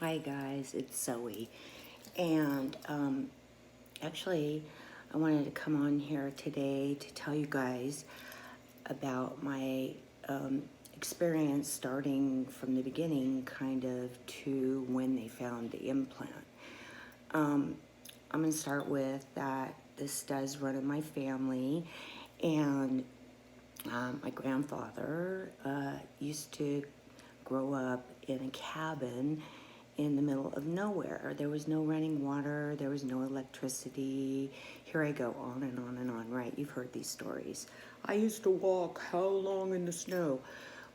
Hi guys, it's Zoe, and actually I wanted to come on here today to tell you guys about my experience starting from the beginning kind of to when they found the implant. I'm going to start with that this does run in my family, and my grandfather used to grow up in a cabin in the middle of nowhere. There was no running water, there was no electricity. Here I go, on and on and on, right? You've heard these stories. I used to walk how long in the snow?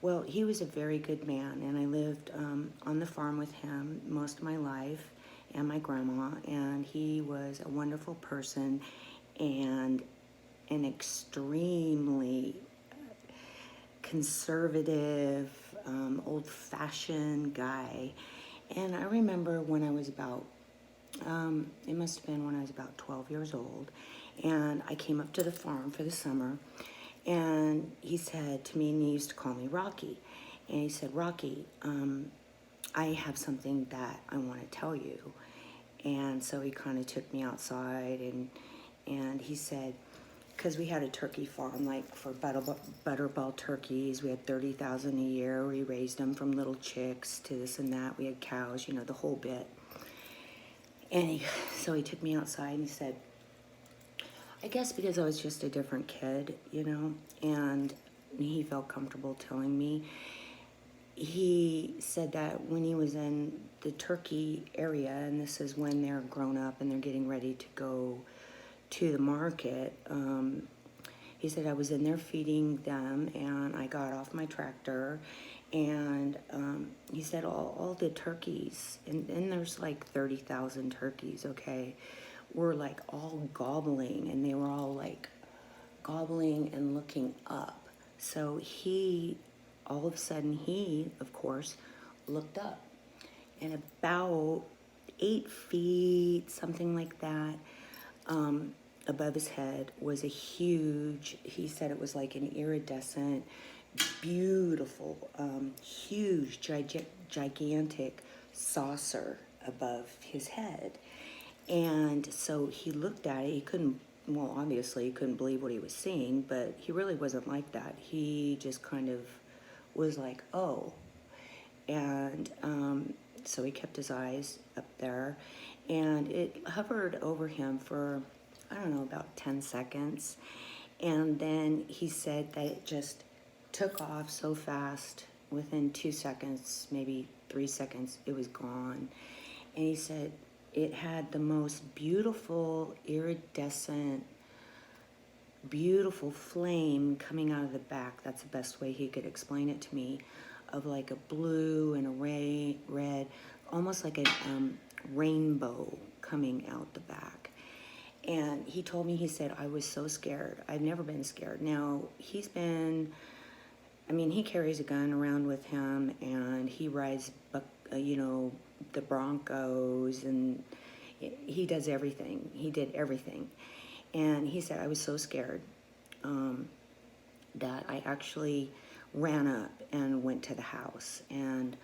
Well, he was a very good man, and I lived on the farm with him most of my life, and my grandma, and he was a wonderful person and an extremely conservative, old-fashioned guy. And I remember when I was about, it must have been when I was about 12 years old, and I came up to the farm for the summer, and he said to me, and he used to call me Rocky, and he said, Rocky, I have something that I want to tell you. And so he kind of took me outside, and he said, because we had a turkey farm, like for butterball turkeys. We had 30,000 a year. We raised them from little chicks to this and that. We had cows, you know, the whole bit. And so he took me outside and he said, I guess because I was just a different kid, you know, and he felt comfortable telling me. He said that when he was in the turkey area, and this is when they're grown up and they're getting ready to go to the market, he said I was in there feeding them, and I got off my tractor, and he said all the turkeys, and there's like 30,000 turkeys, okay, were like all gobbling, and they were all like gobbling and looking up. So all of a sudden, of course, looked up, and about 8 feet, something like that, above his head was a huge, he said it was like an iridescent, beautiful, huge, gigantic saucer above his head. And so he looked at it, well, obviously he couldn't believe what he was seeing, but he really wasn't like that. He just kind of was like, oh. And so he kept his eyes up there, and it hovered over him for, I don't know, about 10 seconds. And then he said that it just took off so fast. Within 2 seconds, maybe 3 seconds, it was gone. And he said it had the most beautiful, iridescent, beautiful flame coming out of the back. That's the best way he could explain it to me, of like a blue and a red, almost like a rainbow coming out the back. And he told me, he said, I was so scared. I've never been scared. Now, he carries a gun around with him, and he rides, the Broncos, and he does everything. He did everything. And he said, I was so scared that I actually ran up and went to the house. And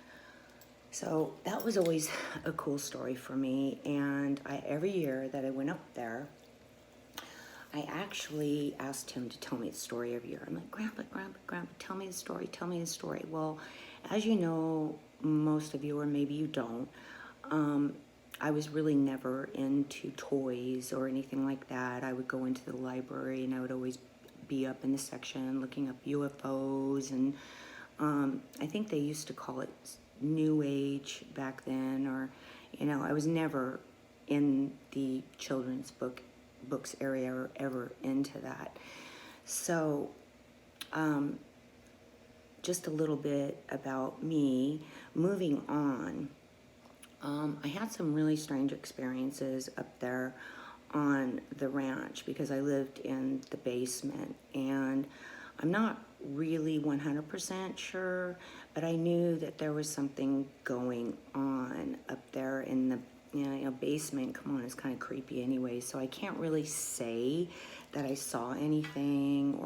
so that was always a cool story for me. And every year that I went up there, I actually asked him to tell me the story every year. I'm like, Grandpa, tell me the story. Well, as you know, most of you, or maybe you don't, I was really never into toys or anything like that. I would go into the library, and I would always be up in the section looking up UFOs, and I think they used to call it New Age back then, or, I was never in the children's books area or ever into that. So just a little bit about me. Moving on, I had some really strange experiences up there on the ranch because I lived in the basement, and I'm not really 100% sure, but I knew that there was something going on up there in the basement. Come on, it's kind of creepy anyway, so I can't really say that I saw anything,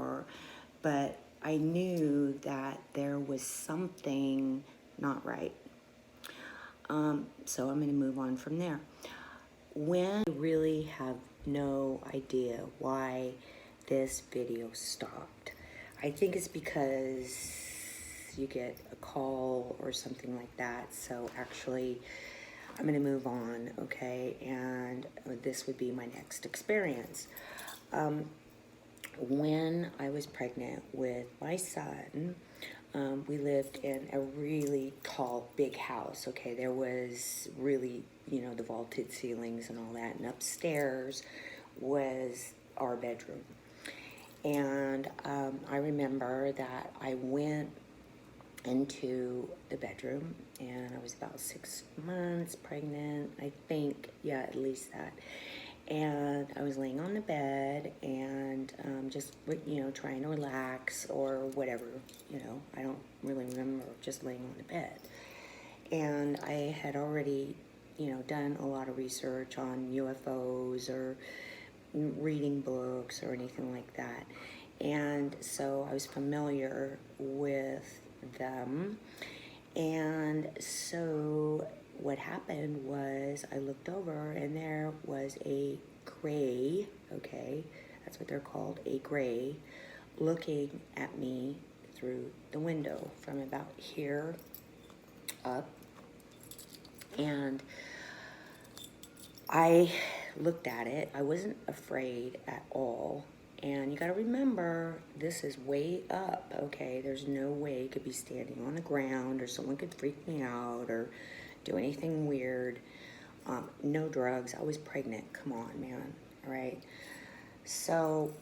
but I knew that there was something not right. So I'm going to move on from there. When I really have no idea why this video stopped. I think it's because you get a call or something like that. So actually, I'm going to move on, okay? And this would be my next experience. When I was pregnant with my son, we lived in a really tall, big house, okay? There was really, you know, the vaulted ceilings and all that. And upstairs was our bedroom. And I remember that I went into the bedroom, and I was about 6 months pregnant, I think. Yeah, at least that. And I was laying on the bed and just, you know, trying to relax or whatever, you know. I don't really remember, just laying on the bed. And I had already, you know, done a lot of research on UFOs or reading books or anything like that. And so I was familiar with them. And so what happened was I looked over and there was a gray, okay, that's what they're called, a gray, looking at me through the window from about here up. And I looked at it. I wasn't afraid at all. And you got to remember, this is way up, okay? There's no way it could be standing on the ground or someone could freak me out or do anything weird. No drugs. I was pregnant. Come on, man. All right? So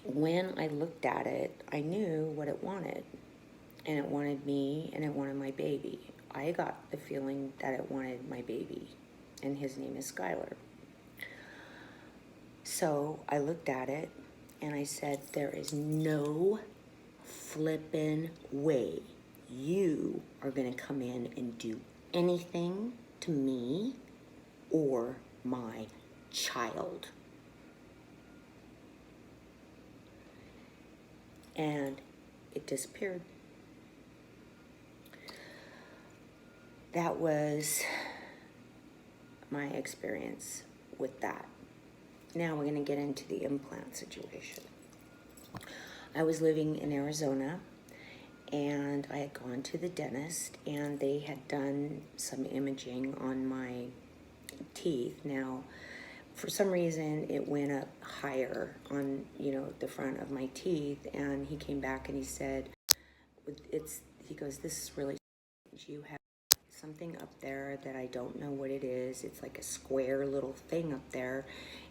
when I looked at it, I knew what it wanted. And it wanted me and it wanted my baby. I got the feeling that it wanted my baby. And his name is Skylar. So I looked at it and I said, there is no flippin' way you are gonna come in and do anything to me or my child. And it disappeared. That was my experience with that. Now we're going to get into the implant situation. I was living in Arizona and I had gone to the dentist and they had done some imaging on my teeth. Now, for some reason, it went up higher on, you know, the front of my teeth, and he came back and he said, he goes, this is really strange. You have something up there that I don't know what it is. It's like a square little thing up there.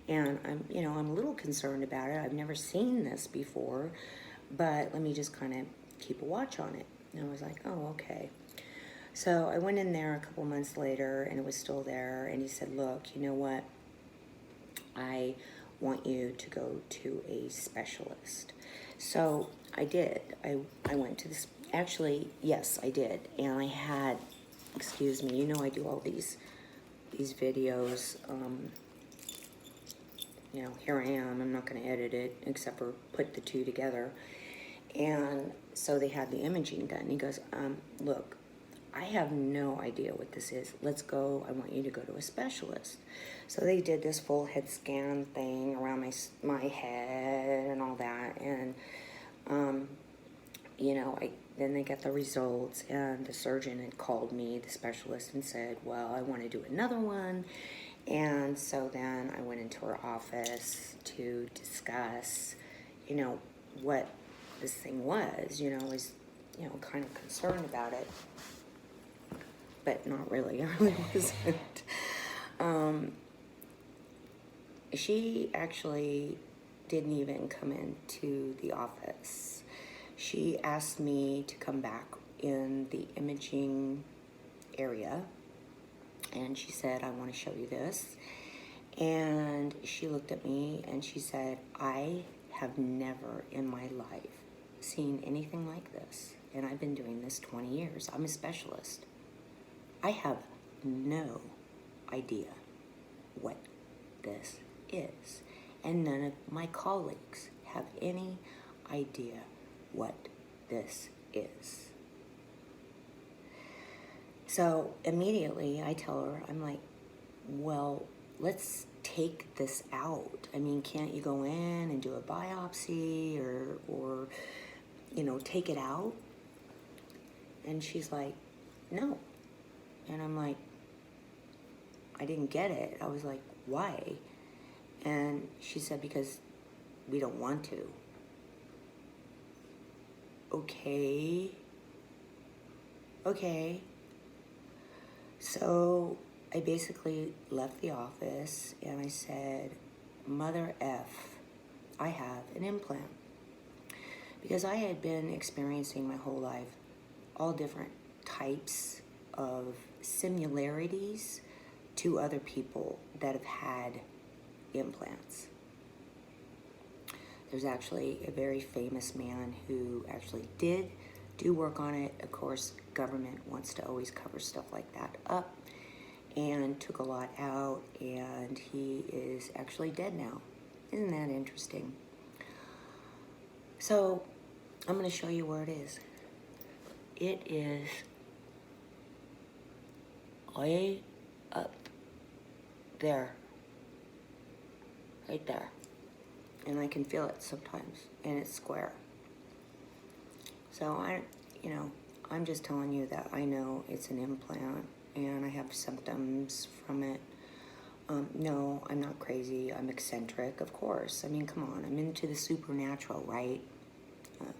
And I'm a little concerned about it. I've never seen this before, but let me just kind of keep a watch on it. And I was like, oh, okay. So I went in there a couple months later and it was still there. And he said, look, you know what? I want you to go to a specialist. So I did. I went to this, actually, yes, I did. And I had, excuse me, you know I do all these videos. You know, here I am. I'm not going to edit it except for put the two together. And so they had the imaging done. He goes, look, I have no idea what this is. Let's go. I want you to go to a specialist. So they did this full head scan thing around my head and all that. And, you know, then they got the results, and the surgeon had called me, the specialist, and said, well, I want to do another one. And so then I went into her office to discuss, you know, what this thing was. You know, I was, you know, kind of concerned about it, but not really. I really wasn't. She actually didn't even come into the office. She asked me to come back in the imaging area, and she said, I want to show you this. And she looked at me and she said, I have never in my life seen anything like this. And I've been doing this 20 years. I'm a specialist. I have no idea what this is. And none of my colleagues have any idea what this is. So immediately I tell her, I'm like, well, let's take this out. I mean, can't you go in and do a biopsy or take it out? And she's like, no. And I'm like, I didn't get it. I was like, why? And she said, because we don't want to. Okay. So I basically left the office and I said, Mother F, I have an implant. Because I had been experiencing my whole life all different types of similarities to other people that have had implants. There's actually a very famous man who actually did do work on it. Of course, government wants to always cover stuff like that up, and took a lot out, and he is actually dead now. Isn't that interesting? So I'm going to show you where it is. It is way up there, right there, and I can feel it sometimes, and it's square. So I'm just telling you that I know it's an implant and I have symptoms from it. No, I'm not crazy. I'm eccentric, of course. I mean, come on, I'm into the supernatural, right?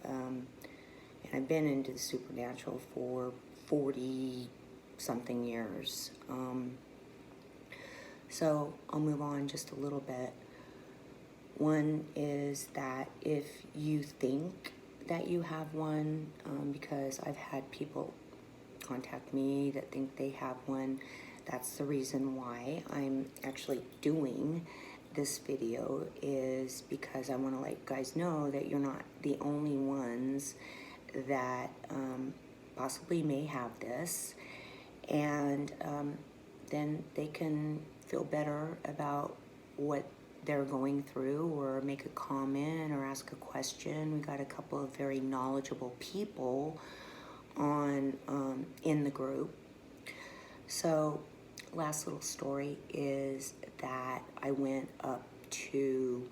And I've been into the supernatural for 40 something years. So I'll move on just a little bit. One is that if you think that you have one, because I've had people contact me that think they have one, that's the reason why I'm actually doing this video, is because I want to let you guys know that you're not the only ones that possibly may have this, and then they can feel better about what they're going through, or make a comment or ask a question. We got a couple of very knowledgeable people on in the group. So last little story is that I went up to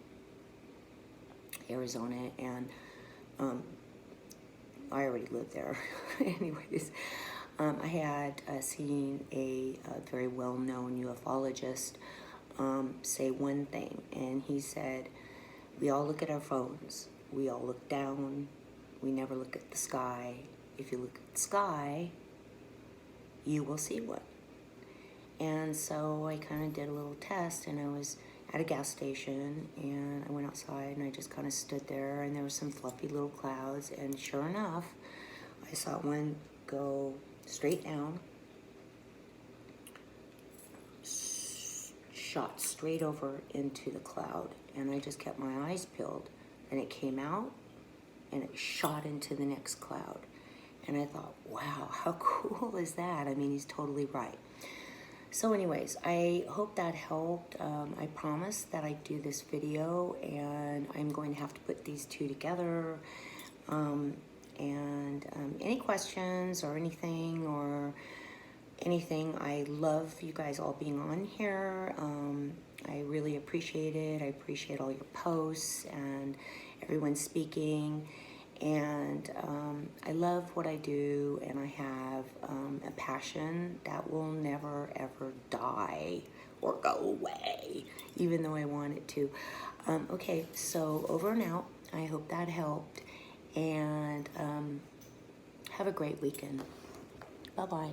Arizona, and I already lived there. Anyways, I had seen a very well-known ufologist say one thing, and he said, we all look at our phones, we all look down, we never look at the sky. If you look at the sky, you will see one. And so I kind of did a little test, and I was at a gas station, and I went outside and I just kind of stood there, and there were some fluffy little clouds, and sure enough, I saw one go straight down, shot straight over into the cloud, and I just kept my eyes peeled, and it came out and it shot into the next cloud, and I thought, wow, how cool is that? I mean, he's totally right. So anyways, I hope that helped. I promise that I do this video, and I'm going to have to put these two together, and any questions or anything, I love you guys all being on here. I really appreciate it. I appreciate all your posts and everyone speaking. And I love what I do, and I have a passion that will never ever die or go away, even though I want it to. Okay, so over and out. I hope that helped, and have a great weekend. Bye-bye.